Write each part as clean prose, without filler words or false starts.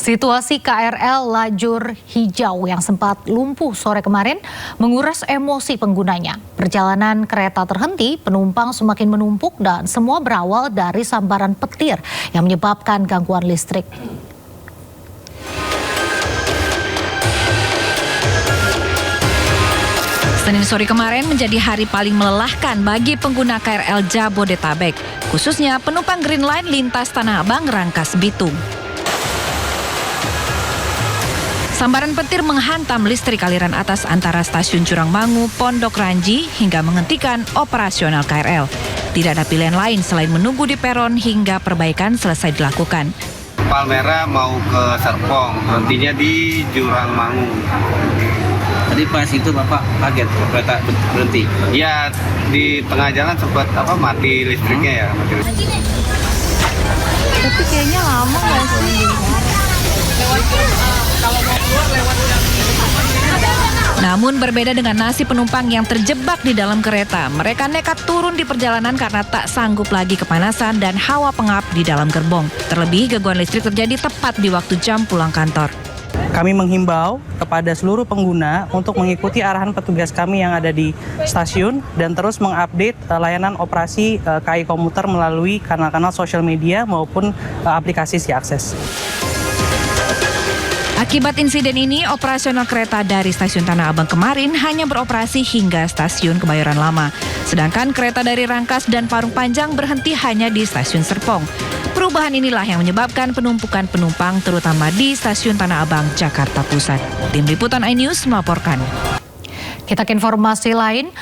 Situasi KRL lajur hijau yang sempat lumpuh sore kemarin menguras emosi penggunanya. Perjalanan kereta terhenti, penumpang semakin menumpuk dan semua berawal dari sambaran petir yang menyebabkan gangguan listrik. Senin sore kemarin menjadi hari paling melelahkan bagi pengguna KRL Jabodetabek, khususnya penumpang Green Line lintas Tanah Abang Rangkas Bitung. Sambaran petir menghantam listrik aliran atas antara stasiun Jurangmangu, Pondok Ranji hingga menghentikan operasional KRL. Tidak ada pilihan lain selain menunggu di peron hingga perbaikan selesai dilakukan. Palmera mau ke Serpong, berhentinya di Jurangmangu. Tadi pas itu Bapak kaget kereta berhenti? Ya, di tengah jalan sempat mati listriknya ya. Tapi kayaknya lama nggak sih? Namun berbeda dengan nasib penumpang yang terjebak di dalam kereta. Mereka nekat turun di perjalanan karena tak sanggup lagi kepanasan dan hawa pengap di dalam gerbong. Terlebih gangguan listrik terjadi tepat di waktu jam pulang kantor. Kami menghimbau kepada seluruh pengguna untuk mengikuti arahan petugas kami yang ada di stasiun dan terus mengupdate layanan operasi KAI Komuter melalui kanal-kanal sosial media maupun aplikasi SeaAkses. Akibat insiden ini, operasional kereta dari stasiun Tanah Abang kemarin hanya beroperasi hingga stasiun Kebayoran Lama. Sedangkan kereta dari Rangkas dan Parung Panjang berhenti hanya di stasiun Serpong. Perubahan inilah yang menyebabkan penumpukan penumpang terutama di stasiun Tanah Abang, Jakarta Pusat. Tim Liputan iNews melaporkan. Kita ke informasi lain.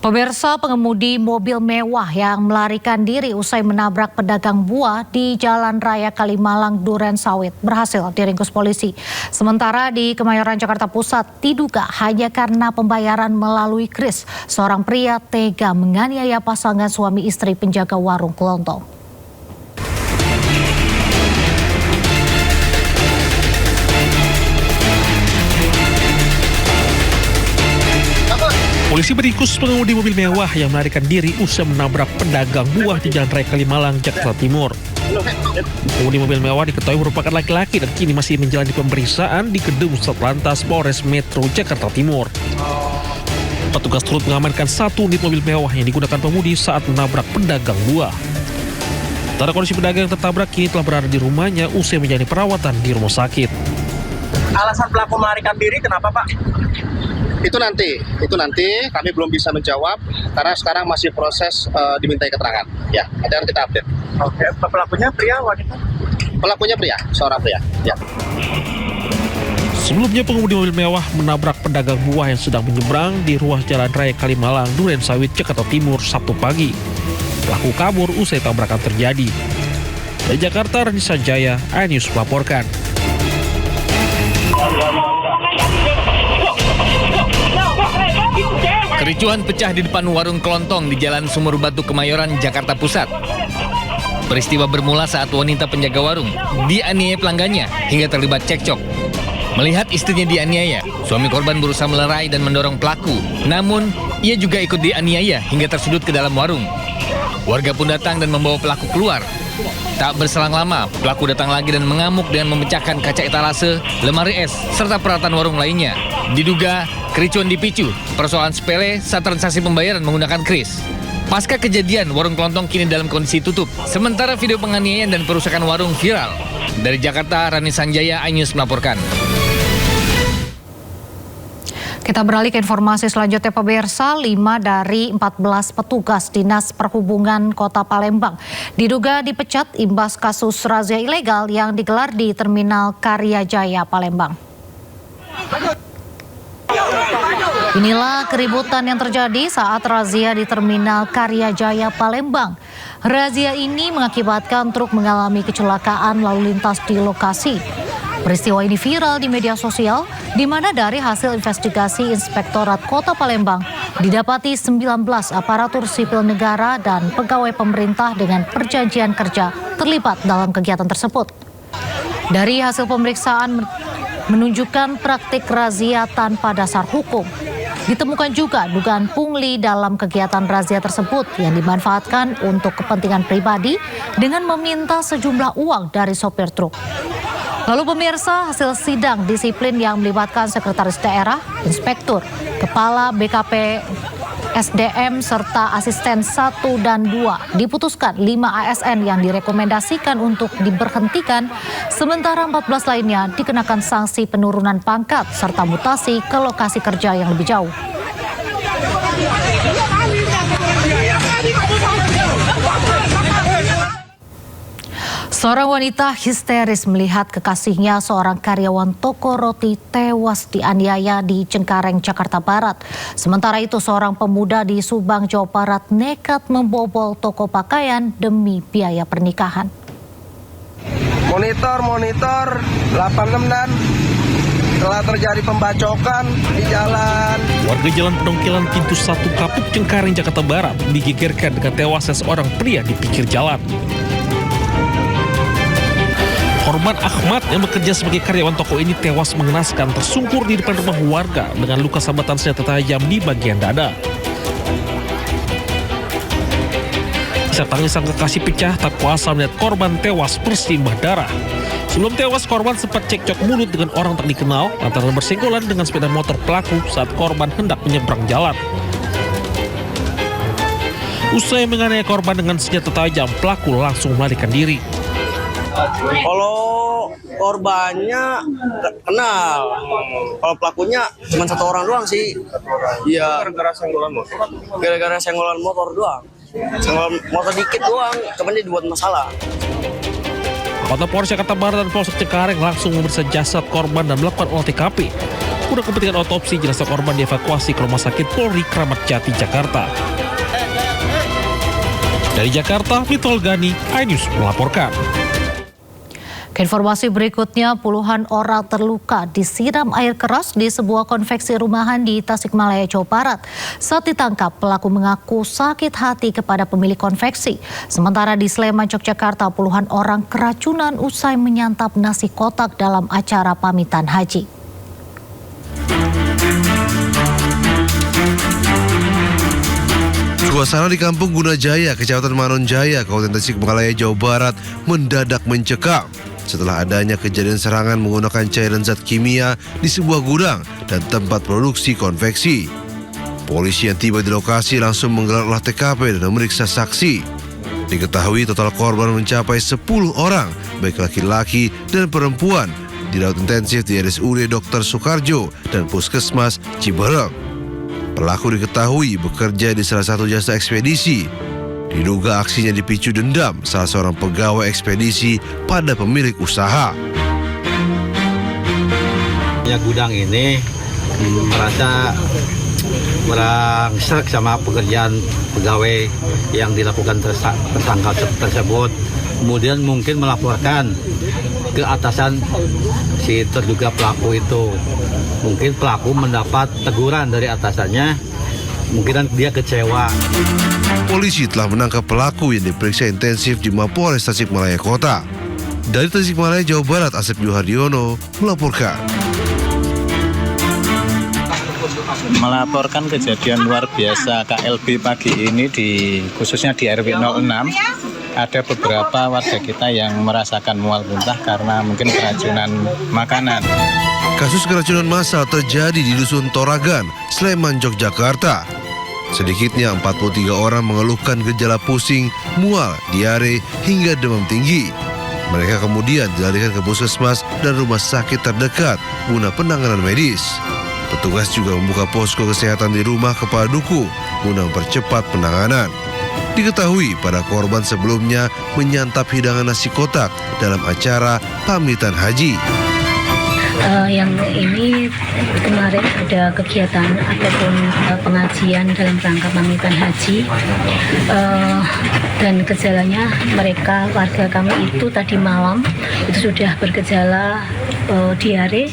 Pemirsa, pengemudi mobil mewah yang melarikan diri usai menabrak pedagang buah di Jalan Raya Kalimalang, Duren Sawit berhasil diringkus polisi. Sementara di Kemayoran, Jakarta Pusat diduga hanya karena pembayaran melalui kris, seorang pria tega menganiaya pasangan suami istri penjaga warung kelontong. Polisi meringkus pengemudi mobil mewah yang melarikan diri usai menabrak pedagang buah di Jalan Raya Kalimalang, Jakarta Timur. Pengemudi mobil mewah diketahui merupakan laki-laki dan kini masih menjalani pemeriksaan di gedung Satlantas Polres Metro Jakarta Timur. Petugas turut mengamankan satu unit mobil mewah yang digunakan pengemudi saat menabrak pedagang buah. Sementara kondisi pedagang yang tertabrak kini telah berada di rumahnya usai menjalani perawatan di rumah sakit. Alasan pelaku melarikan diri kenapa, Pak? Itu nanti kami belum bisa menjawab karena sekarang masih proses dimintai keterangan. Ya, nanti akan kita update. Oke, pelakunya pria wanita? Pelakunya pria, seorang pria. Ya. Sebelumnya pengemudi mobil mewah menabrak pedagang buah yang sedang menyeberang di ruas Jalan Raya Kalimalang, Duren Sawit, Jakarta Timur, Sabtu pagi. Pelaku kabur usai tabrakan terjadi. Dari Jakarta, Rani Sanjaya, iNews melaporkan. Kericuhan pecah di depan warung kelontong di Jalan Sumur Batu, Kemayoran, Jakarta Pusat. Peristiwa bermula saat wanita penjaga warung dianiaya pelanggannya hingga terlibat cekcok. Melihat istrinya dianiaya, suami korban berusaha melerai dan mendorong pelaku. Namun, ia juga ikut dianiaya hingga tersudut ke dalam warung. Warga pun datang dan membawa pelaku keluar. Tak berselang lama, pelaku datang lagi dan mengamuk dengan memecahkan kaca etalase, lemari es, serta peralatan warung lainnya. Diduga kericuan dipicu persoalan sepele saat transaksi pembayaran menggunakan kris. Pasca kejadian, warung kelontong kini dalam kondisi tutup. Sementara video penganiayaan dan perusakan warung viral. Dari Jakarta, Rani Sanjaya, iNews melaporkan. Kita beralih ke informasi selanjutnya, pemirsa. 5 dari 14 petugas Dinas Perhubungan Kota Palembang diduga dipecat imbas kasus razia ilegal yang digelar di Terminal Karyajaya, Palembang. Inilah keributan yang terjadi saat razia di Terminal Karyajaya, Palembang. Razia ini mengakibatkan truk mengalami kecelakaan lalu lintas di lokasi. Peristiwa ini viral di media sosial, di mana dari hasil investigasi Inspektorat Kota Palembang didapati 19 aparatur sipil negara dan pegawai pemerintah dengan perjanjian kerja terlibat dalam kegiatan tersebut. Dari hasil pemeriksaan menunjukkan praktik razia tanpa dasar hukum. Ditemukan juga dugaan pungli dalam kegiatan razia tersebut yang dimanfaatkan untuk kepentingan pribadi dengan meminta sejumlah uang dari sopir truk. Lalu pemirsa, hasil sidang disiplin yang melibatkan sekretaris daerah, inspektur, kepala BKP SDM serta asisten 1 dan 2 diputuskan 5 ASN yang direkomendasikan untuk diberhentikan, sementara 14 lainnya dikenakan sanksi penurunan pangkat serta mutasi ke lokasi kerja yang lebih jauh. Seorang wanita histeris melihat kekasihnya, seorang karyawan toko roti, tewas dianiaya di Cengkareng, Jakarta Barat. Sementara itu, seorang pemuda di Subang, Jawa Barat nekat membobol toko pakaian demi biaya pernikahan. Monitor 86 dan telah terjadi pembacokan di jalan. Warga Jalan Pedongkilan Pintu 1 Kapuk, Cengkareng, Jakarta Barat digegerkan dengan tewasnya seorang pria di pinggir jalan. Korban Ahmad yang bekerja sebagai karyawan toko ini tewas mengenaskan tersungkur di depan rumah warga dengan luka sabatan senjata tajam di bagian dada. Isak tangis sang kekasih pecah tak kuasa melihat korban tewas bersimbah darah. Sebelum tewas, korban sempat cekcok mulut dengan orang tak dikenal lantaran bersenggolan dengan sepeda motor pelaku saat korban hendak menyeberang jalan. Usai menganiaya korban dengan senjata tajam, pelaku langsung melarikan diri. Kalau korbannya kenal, kalau pelakunya cuma satu orang doang sih. Iya. Gara-gara senggolan motor. Gara-gara senggolan motor doang. Senggolan motor dikit doang, cuman dia dibuat masalah. Kota Polres Jakarta Barat dan Polsek Cengkareng langsung memeriksa jasad korban dan melakukan olah TKP. Guna kepentingan otopsi, jenazah korban dievakuasi ke Rumah Sakit Polri Kramat Jati, Jakarta. Dari Jakarta, Mitol Gani, iNews melaporkan. Informasi berikutnya, puluhan orang terluka disiram air keras di sebuah konveksi rumahan di Tasikmalaya, Jawa Barat. Saat ditangkap, pelaku mengaku sakit hati kepada pemilik konveksi. Sementara di Sleman, Yogyakarta, puluhan orang keracunan usai menyantap nasi kotak dalam acara pamitan haji. Suasana di Kampung Gunajaya, Kecamatan Manonjaya, Kabupaten Tasikmalaya, Jawa Barat mendadak mencekam setelah adanya kejadian serangan menggunakan cairan zat kimia di sebuah gudang dan tempat produksi konveksi. Polisi yang tiba di lokasi langsung menggelar olah TKP dan memeriksa saksi. Diketahui total korban mencapai 10 orang, baik laki-laki dan perempuan, dirawat intensif di RSUD Dr. Soekarjo dan Puskesmas Ciberem. Pelaku diketahui bekerja di salah satu jasa ekspedisi. Diduga aksinya dipicu dendam salah seorang pegawai ekspedisi pada pemilik usaha. Ya, gudang ini merasa merangsek sama pekerjaan pegawai yang dilakukan tersangka tersebut. Kemudian mungkin melaporkan ke atasan si terduga pelaku itu. Mungkin pelaku mendapat teguran dari atasannya, mungkin dia kecewa. Polisi telah menangkap pelaku yang diperiksa intensif di Mapolres Tasikmalaya Kota. Dari Tasikmalaya, Jawa Barat, Asep Yuhardiono melaporkan. Melaporkan kejadian luar biasa KLB pagi ini khususnya di RW 06. Ada beberapa warga kita yang merasakan mual muntah karena mungkin keracunan makanan. Kasus keracunan massal terjadi di Dusun Toragan, Sleman, Yogyakarta. Sedikitnya 43 orang mengeluhkan gejala pusing, mual, diare, hingga demam tinggi. Mereka kemudian dilarikan ke puskesmas dan rumah sakit terdekat guna penanganan medis. Petugas juga membuka posko kesehatan di rumah kepala duku guna mempercepat penanganan. Diketahui para korban sebelumnya menyantap hidangan nasi kotak dalam acara pamitan haji. Yang ini kemarin ada kegiatan ataupun pengajian dalam rangka pamitan haji, dan gejalanya mereka warga kami itu tadi malam itu sudah bergejala diare,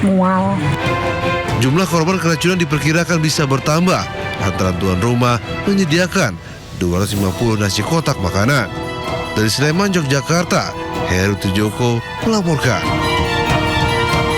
mual. Jumlah korban keracunan diperkirakan bisa bertambah lantaran tuan rumah menyediakan 250 nasi kotak makanan. Dari Sleman, Yogyakarta, Heru Tujoko melaporkan.